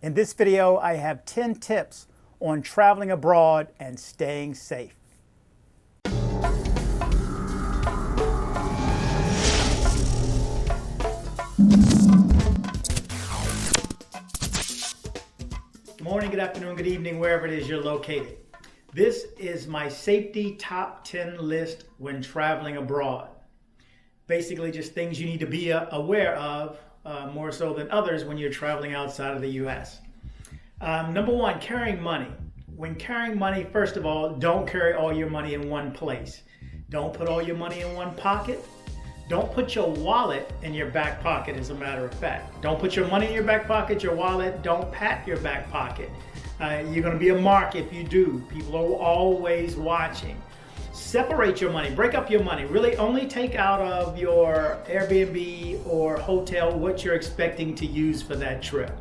In this video, I have 10 tips on traveling abroad and staying safe. Good morning, good afternoon, good evening, wherever it is you're located. This is my safety top 10 list when traveling abroad. Basically just things you need to be aware of, more so than others when you're traveling outside of the US. Number one, carrying money. When carrying money, first of all, don't carry all your money in one place. Don't put all your money in one pocket. Don't put your wallet in your back pocket, as a matter of fact. Don't put your money in your back pocket, your wallet. Don't pat your back pocket. You're going to be a mark if you do. People are always watching. Separate your money, break up your money. Really only take out of your Airbnb or hotel what you're expecting to use for that trip.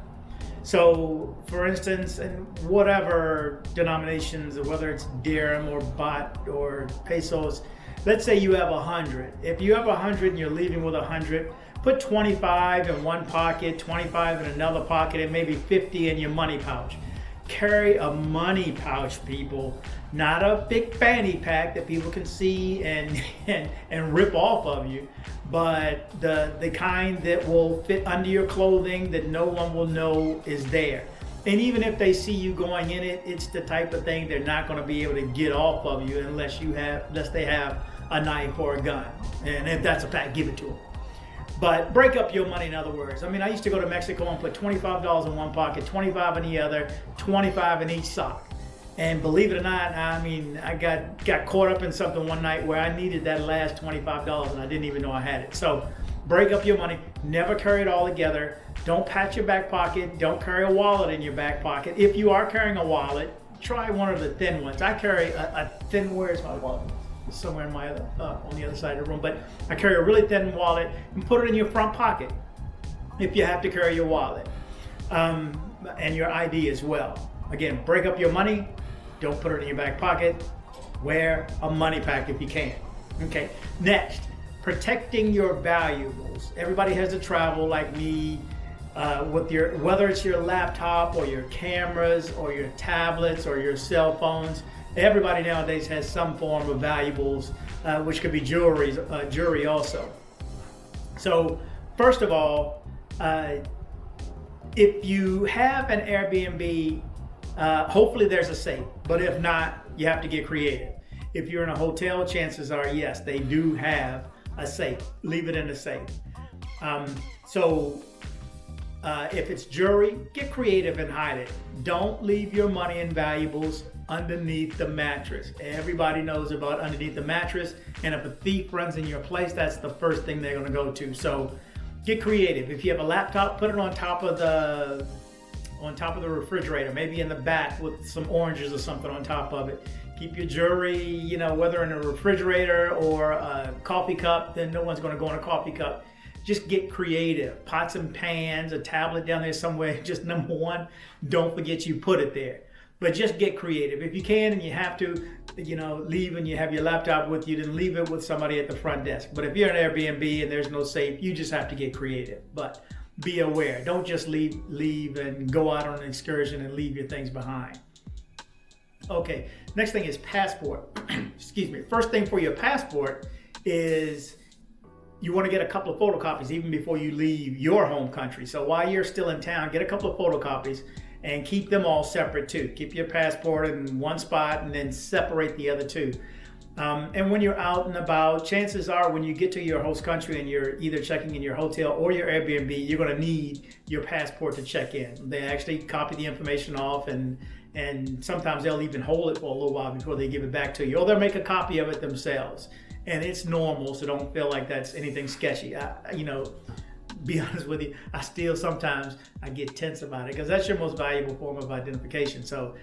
So for instance, in whatever denominations, whether it's dirham or baht or pesos, let's say you have 100. If you have 100 and you're leaving with 100, put 25 in one pocket, 25 in another pocket, and maybe 50 in your money pouch. Carry a money pouch, people, not a big fanny pack that people can see and rip off of you, but the kind that will fit under your clothing that no one will know is there. And even if they see you going in it, it's the type of thing they're not going to be able to get off of you unless they have a knife or a gun. And if that's a fact, give it to them. But break up your money, in other words. I mean, I used to go to Mexico and put $25 in one pocket, 25 in the other, 25 in each sock. And believe it or not, I mean, I got caught up in something one night where I needed that last $25 and I didn't even know I had it. So break up your money, never carry it all together. Don't pat your back pocket, don't carry a wallet in your back pocket. If you are carrying a wallet, try one of the thin ones. I carry a thin, where's my wallet? Somewhere in my on the other side of the room, but I carry a really thin wallet and put it in your front pocket if you have to carry your wallet, and your ID as well. Again, break up your money, don't put it in your back pocket, wear a money pack if you can. Okay, next, protecting your valuables. Everybody has to travel like me with whether it's your laptop or your cameras or your tablets or your cell phones. Everybody nowadays has some form of valuables, which could be jewelry also. So first of all, if you have an Airbnb, hopefully there's a safe, but if not, you have to get creative. If you're in a hotel, chances are, yes, they do have a safe. Leave it in the safe. If it's jewelry, get creative and hide it. Don't leave your money and valuables underneath the mattress. Everybody knows about underneath the mattress, and if a thief runs in your place, that's the first thing they're going to go to. So get creative. If you have a laptop, put it on top of the refrigerator, maybe in the back with some oranges or something on top of it. Keep your jewelry, whether in a refrigerator or a coffee cup, then no one's going to go in a coffee cup. Just get creative. Pots and pans, a tablet down there somewhere. Just number one, don't forget you put it there. But just get creative. If you can and you have to, leave and you have your laptop with you, then leave it with somebody at the front desk. But if you're an Airbnb and there's no safe, you just have to get creative. But be aware. Don't just leave and go out on an excursion and leave your things behind. Okay, next thing is passport. Excuse me. First thing for your passport is you want to get a couple of photocopies even before you leave your home country. So while you're still in town, get a couple of photocopies and keep them all separate too. Keep your passport in one spot and then separate the other two. And when you're out and about, chances are when you get to your host country and you're either checking in your hotel or your Airbnb, you're going to need your passport to check in. They actually copy the information off, and sometimes they'll even hold it for a little while before they give it back to you, or they'll make a copy of it themselves. And it's normal, so don't feel like that's anything sketchy. Be honest with you, sometimes I get tense about it because that's your most valuable form of identification. So,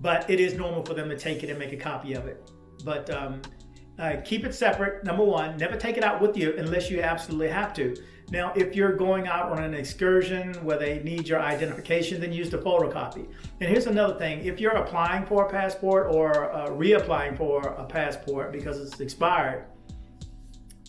but it is normal for them to take it and make a copy of it. But keep it separate. Number one, never take it out with you unless you absolutely have to. Now, if you're going out on an excursion where they need your identification, then use the photocopy. And here's another thing. If you're applying for a passport or reapplying for a passport because it's expired,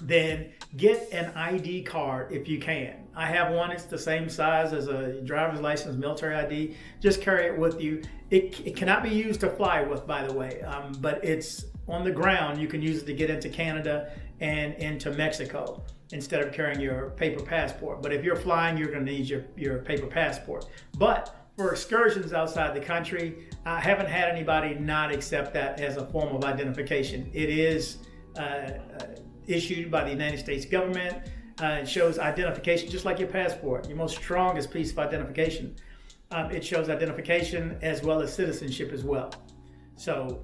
then get an ID card if you can. I have one. It's the same size as a driver's license, military ID. Just carry it with you. It cannot be used to fly with, by the way, but it's on the ground. You can use it to get into Canada and into Mexico instead of carrying your paper passport. But if you're flying, you're going to need your paper passport. But for excursions outside the country, I haven't had anybody not accept that as a form of identification. It is issued by the United States government. It shows identification just like your passport, your most strongest piece of identification. It shows identification as well as citizenship as well. So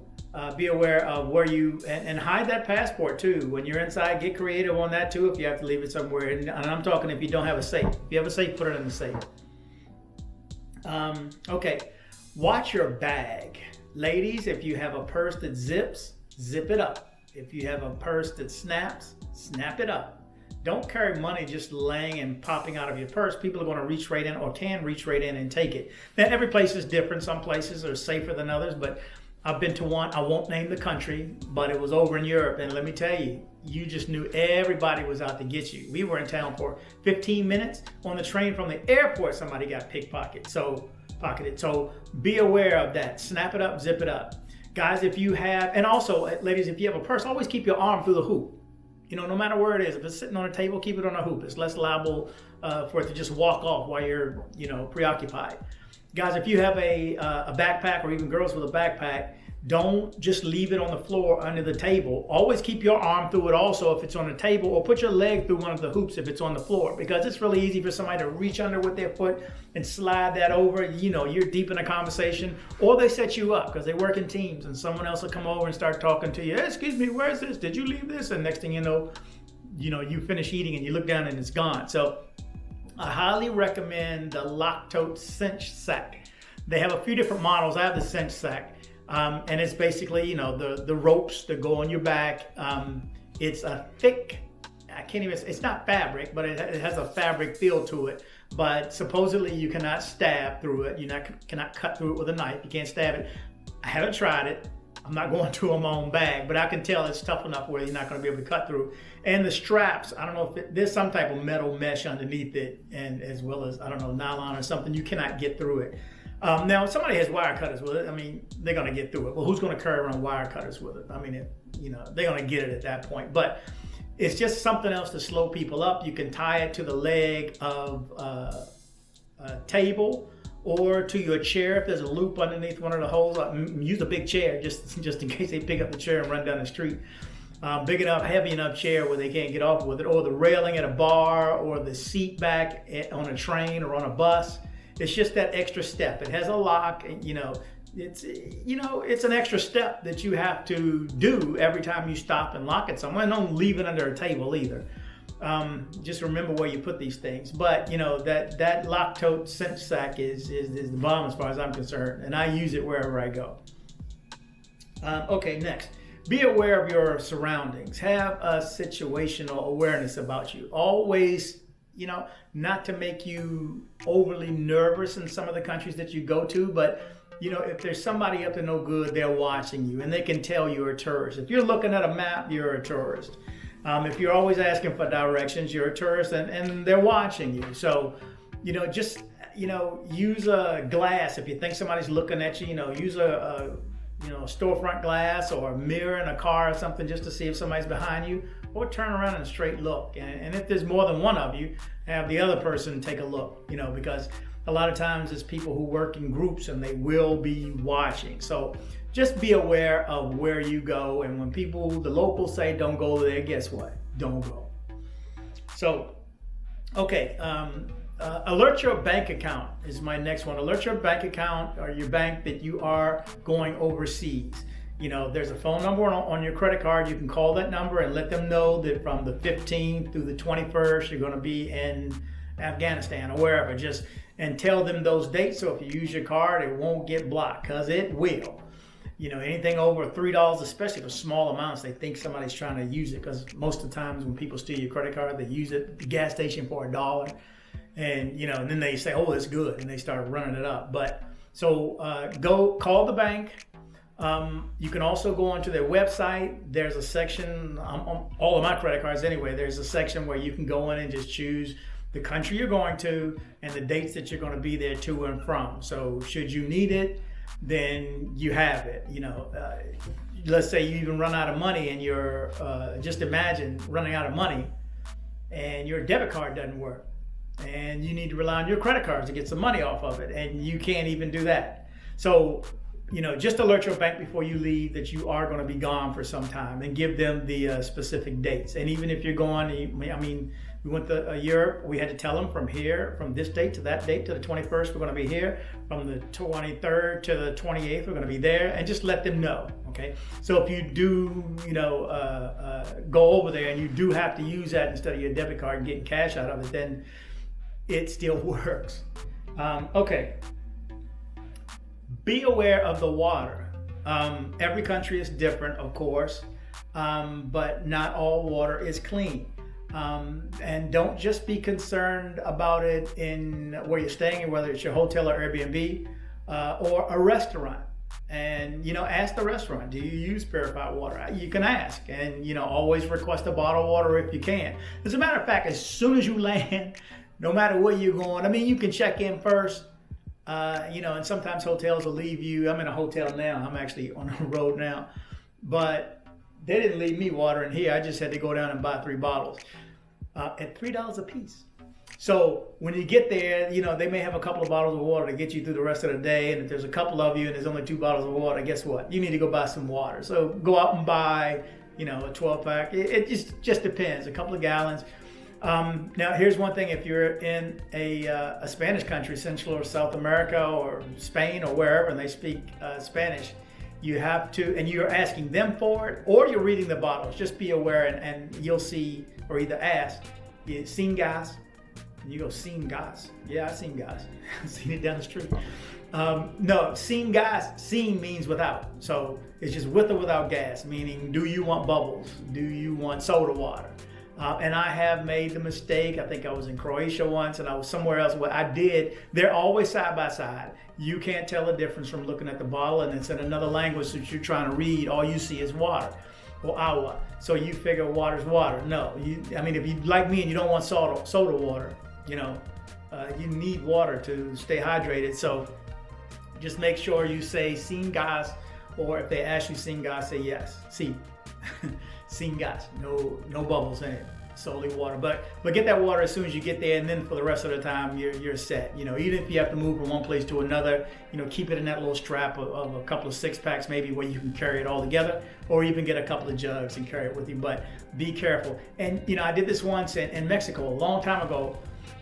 be aware of where you, and hide that passport too. When you're inside, get creative on that too if you have to leave it somewhere. And I'm talking if you don't have a safe. If you have a safe, put it in the safe. Okay, watch your bag. Ladies, if you have a purse that zips, zip it up. If you have a purse that snaps, snap it up. Don't carry money just laying and popping out of your purse. People are going to reach right in or can reach right in and take it. Now, every place is different. Some places are safer than others, but I've been to one, I won't name the country, but it was over in Europe. And let me tell you, you just knew everybody was out to get you. We were in town for 15 minutes. On the train from the airport, somebody got pocketed. So be aware of that. Snap it up, zip it up. Guys, if you have, and also, ladies, if you have a purse, always keep your arm through the hoop. You know, no matter where it is, if it's sitting on a table, keep it on a hoop. It's less liable for it to just walk off while you're, preoccupied. Guys, if you have a backpack, or even girls with a backpack, don't just leave it on the floor under the table. Always keep your arm through it also if it's on the table, or put your leg through one of the hoops if it's on the floor, because it's really easy for somebody to reach under with their foot and slide that over. You're deep in a conversation, or they set you up because they work in teams and someone else will come over and start talking to you. Hey, excuse me, where is this? Did you leave this? And next thing you know, you finish eating and you look down and it's gone. So I highly recommend the Loctote cinch sack. They have a few different models. I have the cinch sack. And it's basically, the ropes that go on your back. It's a thick, it's not fabric, but it has a fabric feel to it. But supposedly you cannot stab through it. You cannot cut through it with a knife. You can't stab it. I haven't tried it. I'm not going to my own bag, but I can tell it's tough enough where you're not going to be able to cut through. And the straps, I don't know if there's some type of metal mesh underneath it, and as well as, nylon or something, you cannot get through it. Now, if somebody has wire cutters with it, they're going to get through it. Well, who's going to carry around wire cutters with it? They're going to get it at that point. But it's just something else to slow people up. You can tie it to the leg of a table or to your chair if there's a loop underneath one of the holes. Use a big chair just in case they pick up the chair and run down the street. Big enough, heavy enough chair where they can't get off with it, or the railing at a bar, or the seat back on a train or on a bus. It's just that extra step. It has a lock, it's an extra step that you have to do every time you stop and lock it somewhere. And don't leave it under a table either. Just remember where you put these things. But that Loctote cinch sack is the bomb as far as I'm concerned, and I use it wherever I go. Okay, next. Be aware of your surroundings. Have a situational awareness about you. Always, not to make you overly nervous in some of the countries that you go to, but if there's somebody up to no good, they're watching you and they can tell you're a tourist. If you're looking at a map, you're a tourist. If you're always asking for directions, you're a tourist, and they're watching you. So, use a glass. If you think somebody's looking at you, use a storefront glass or a mirror in a car or something, just to see if somebody's behind you, or turn around and straight look. And if there's more than one of you, have the other person take a look, because a lot of times it's people who work in groups and they will be watching. So just be aware of where you go. And when the locals say don't go there, guess what? Don't go. So, okay. Alert your bank account is my next one. Alert your bank account or your bank that you are going overseas. There's a phone number on your credit card. You can call that number and let them know that from the 15th through the 21st, you're going to be in Afghanistan or wherever. And tell them those dates. So if you use your card, it won't get blocked, because it will. Anything over $3, especially for small amounts, they think somebody's trying to use it, because most of the times when people steal your credit card, they use it at the gas station for $1. And, and then they say, oh, it's good. And they start running it up. But so go call the bank. You can also go onto their website. There's a section on all of my credit cards anyway. There's a section where you can go in and just choose the country you're going to and the dates that you're going to be there to and from. So should you need it, then you have it. Let's say you even run out of money and you're, just imagine running out of money and your debit card doesn't work and you need to rely on your credit cards to get some money off of it, and you can't even do that. So, just alert your bank before you leave that you are going to be gone for some time, and give them the specific dates. And even if you're going, we went to Europe, we had to tell them from this date to that date to the 21st, we're going to be here. From the 23rd to the 28th, we're going to be there, and just let them know, okay? So if you do, go over there and you do have to use that instead of your debit card and getting cash out of it, then it still works. Okay. Be aware of the water. Every country is different, of course, but not all water is clean. And don't just be concerned about it in where you're staying, whether it's your hotel or Airbnb or a restaurant. And, ask the restaurant, do you use purified water? You can ask, and, always request a bottle of water if you can. As a matter of fact, as soon as you land, no matter where you're going, you can check in first. And sometimes hotels will leave you. I'm in a hotel now. I'm actually on the road now. But they didn't leave me water in here. I just had to go down and buy 3 bottles at $3 a piece. So when you get there, they may have a couple of bottles of water to get you through the rest of the day. And if there's a couple of you and there's only 2 bottles of water, guess what? You need to go buy some water. So go out and buy, a 12-pack. It just depends. A couple of gallons. Now, here's one thing. If you're in a Spanish country, Central or South America or Spain or wherever, and they speak Spanish, you have to, and you're asking them for it, or you're reading the bottles. Just be aware, and you'll see, or either ask, sin gas? And you go, sin gas? Yeah, I seen gas. I've seen it down the street. No, sin gas, sin means without. So it's just with or without gas, meaning do you want bubbles? Do you want soda water? And I have made the mistake. I think I was in Croatia once and I was somewhere else. What I did, they're always side by side. You can't tell the difference from looking at the bottle, and it's in another language that you're trying to read. All you see is water or agua. So you figure water's water. No, if you like me and you don't want soda water, you need water to stay hydrated. So just make sure you say sin gas, or if they ask you sin gas, say yes. See. Sin gas, no bubbles in it, solely water. But get that water as soon as you get there, and then for the rest of the time you're set. Even if you have to move from one place to another, keep it in that little strap of a couple of 6-packs maybe, where you can carry it all together, or even get a couple of jugs and carry it with you. But be careful. And I did this once in Mexico a long time ago.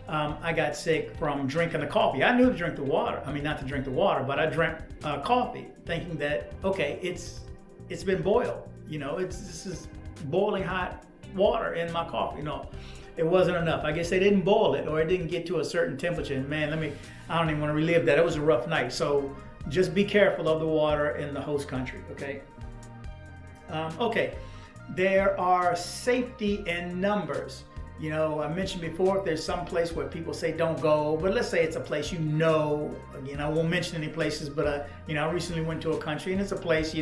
I got sick from drinking the coffee. I knew to drink the water. Not to drink the water, but I drank coffee, thinking that it's been boiled. This is boiling hot water in my coffee. No, it wasn't enough. I guess they didn't boil it, or it didn't get to a certain temperature. And man, I don't even want to relive that. It was a rough night. So just be careful of the water in the host country, okay? Okay, there are safety in numbers. I mentioned before, if there's some place where people say don't go, but let's say it's a place again, I won't mention any places, but I recently went to a country, and it's a place,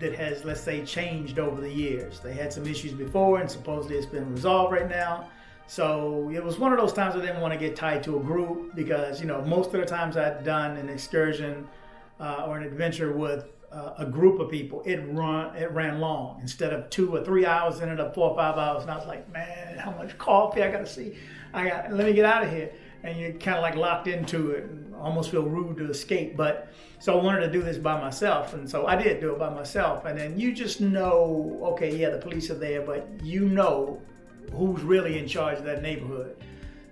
that has, let's say, changed over the years. They had some issues before, and supposedly it's been resolved right now. So it was one of those times I didn't want to get tied to a group, because most of the times I'd done an excursion or an adventure with a group of people, it ran long. Instead of 2 or 3 hours, it ended up 4 or 5 hours, and I was like, man, how much coffee I gotta see. Let me get out of here. And you're kind of like locked into it and almost feel rude to escape. So I wanted to do this by myself, and so I did do it by myself. And then you just know, okay, yeah, the police are there, but who's really in charge of that neighborhood.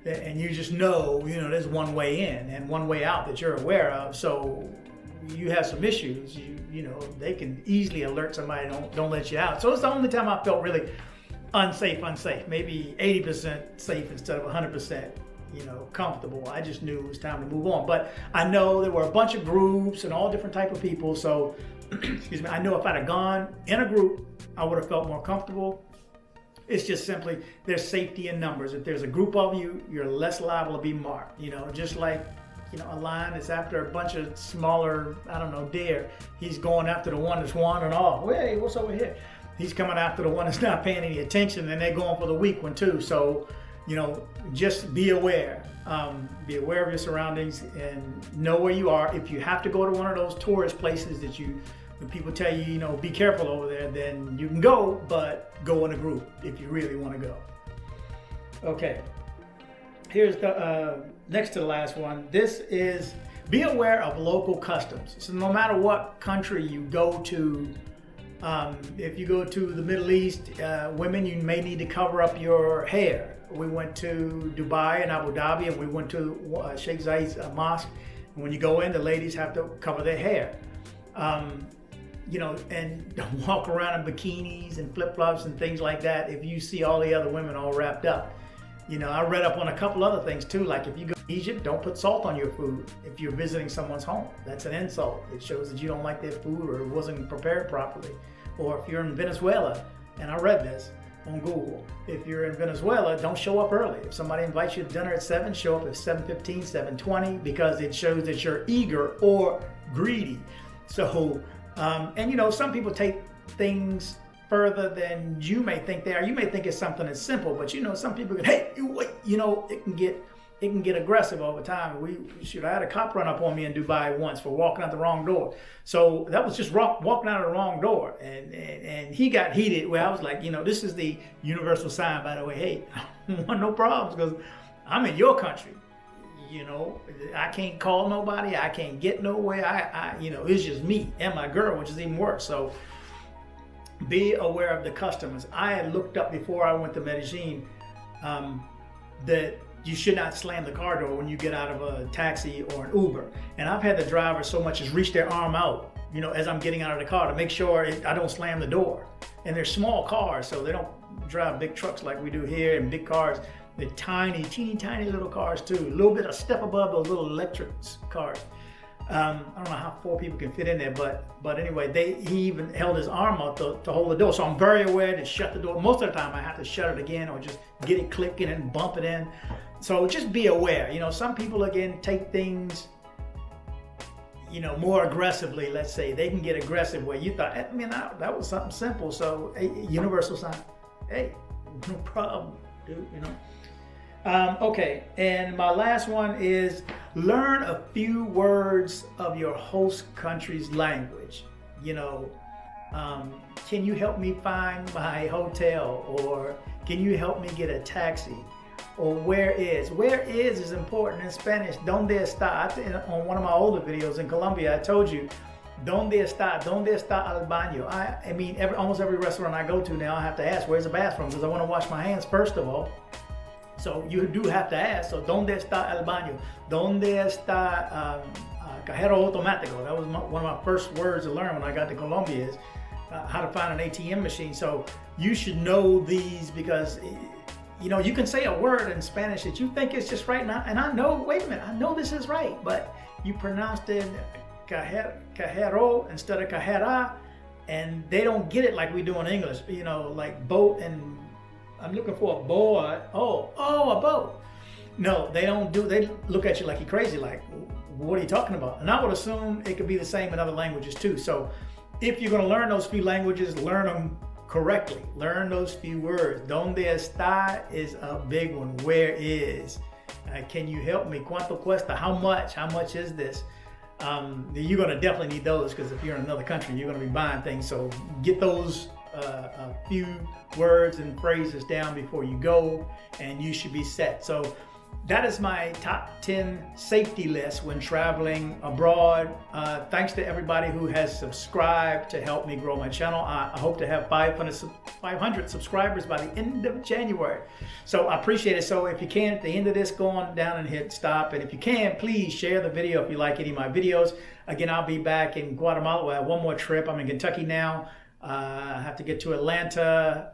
And you just know, there's one way in and one way out that you're aware of. So you have some issues, they can easily alert somebody, don't let you out. So it's the only time I felt really unsafe, maybe 80% safe instead of 100%. Comfortable. I just knew it was time to move on. But I know there were a bunch of groups and all different type of people. So, excuse me, I know if I'd have gone in a group, I would have felt more comfortable. It's just simply, there's safety in numbers. If there's a group of you, you're less liable to be marked. Just like, a lion is after a bunch of smaller, deer. He's going after the one that's wandering off. Hey, what's over here? He's coming after the one that's not paying any attention, and they're going for the weak one too. So, just be aware. Be aware of your surroundings and know where you are. If you have to go to one of those tourist places that when people tell you, be careful over there, then you can go, but go in a group if you really want to go. Okay, here's the next to the last one. This is be aware of local customs. So no matter what country you go to, if you go to the Middle East, women, you may need to cover up your hair. We went to Dubai and Abu Dhabi, and we went to Sheikh Zayed's mosque. And when you go in, the ladies have to cover their hair. And don't walk around in bikinis and flip-flops and things like that if you see all the other women all wrapped up. I read up on a couple other things too, like if you go to Egypt, don't put salt on your food if you're visiting someone's home. That's an insult. It shows that you don't like their food or it wasn't prepared properly. Or if you're in Venezuela, and I read this on Google, if you're in Venezuela, don't show up early. If somebody invites you to dinner at 7, show up at 7:15, 7:20, because it shows that you're eager or greedy. So, some people take things further than you may think they are. You may think it's something that's simple, but some people get, hey, you wait, it can get aggressive over time. I had a cop run up on me in Dubai once for walking out the wrong door. So that was just walking out of the wrong door, and he got heated. Where I was like, this is the universal sign, by the way. Hey, I don't want no problems because I'm in your country. I can't call nobody. I can't get nowhere. It's just me and my girl, which is even worse. So be aware of the customers. I had looked up before I went to Medellin that you should not slam the car door when you get out of a taxi or an Uber. And I've had the driver so much as reach their arm out, as I'm getting out of the car to make sure I don't slam the door. And they're small cars, so they don't drive big trucks like we do here, and big cars. They're tiny, teeny tiny little cars too. A little bit a step above those little electric cars. I don't know how 4 people can fit in there, but anyway, he even held his arm out to hold the door. So I'm very aware to shut the door. Most of the time I have to shut it again or just get it clicking and bump it in. So just be aware. Some people again take things, more aggressively. Let's say they can get aggressive where you thought, that was something simple. So universal sign, hey, no problem, dude. Okay, and my last one is learn a few words of your host country's language. Can you help me find my hotel, or can you help me get a taxi, or where is? Where is important in Spanish. Donde está? On one of my older videos in Colombia, I told you, donde está el baño? Almost every restaurant I go to now, I have to ask, where's the bathroom? Because I want to wash my hands first of all. So you do have to ask. So, ¿dónde está el baño? ¿Dónde está cajero automático? That was one of my first words to learn when I got to Colombia, is how to find an ATM machine. So you should know these because, you can say a word in Spanish that you think is just right now. And I know, wait a minute, I know this is right, but you pronounced it cajero instead of cajera, and they don't get it like we do in English, like boat and I'm looking for a boat. Oh, a boat. No, they don't do, they look at you like you're crazy, like, what are you talking about? And I would assume it could be the same in other languages too. So if you're gonna learn those few languages, learn them correctly. Learn those few words. Donde está is a big one. Where is? Can you help me? ¿Cuánto cuesta? How much? How much is this? You're gonna definitely need those because if you're in another country, you're gonna be buying things. So get those a few words and phrases down before you go, and you should be set. So that is my top 10 safety list when traveling abroad. Thanks to everybody who has subscribed to help me grow my channel. I hope to have 500 subscribers by the end of January. So I appreciate it. So if you can, at the end of this, go on down and hit stop. And if you can, please share the video if you like any of my videos. Again, I'll be back in Guatemala. I have one more trip. I'm in Kentucky now. I have to get to Atlanta,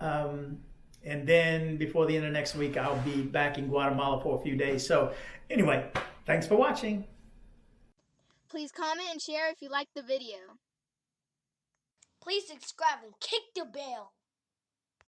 and then before the end of next week, I'll be back in Guatemala for a few days. So anyway, thanks for watching. Please comment and share if you liked the video. Please subscribe and kick the bell.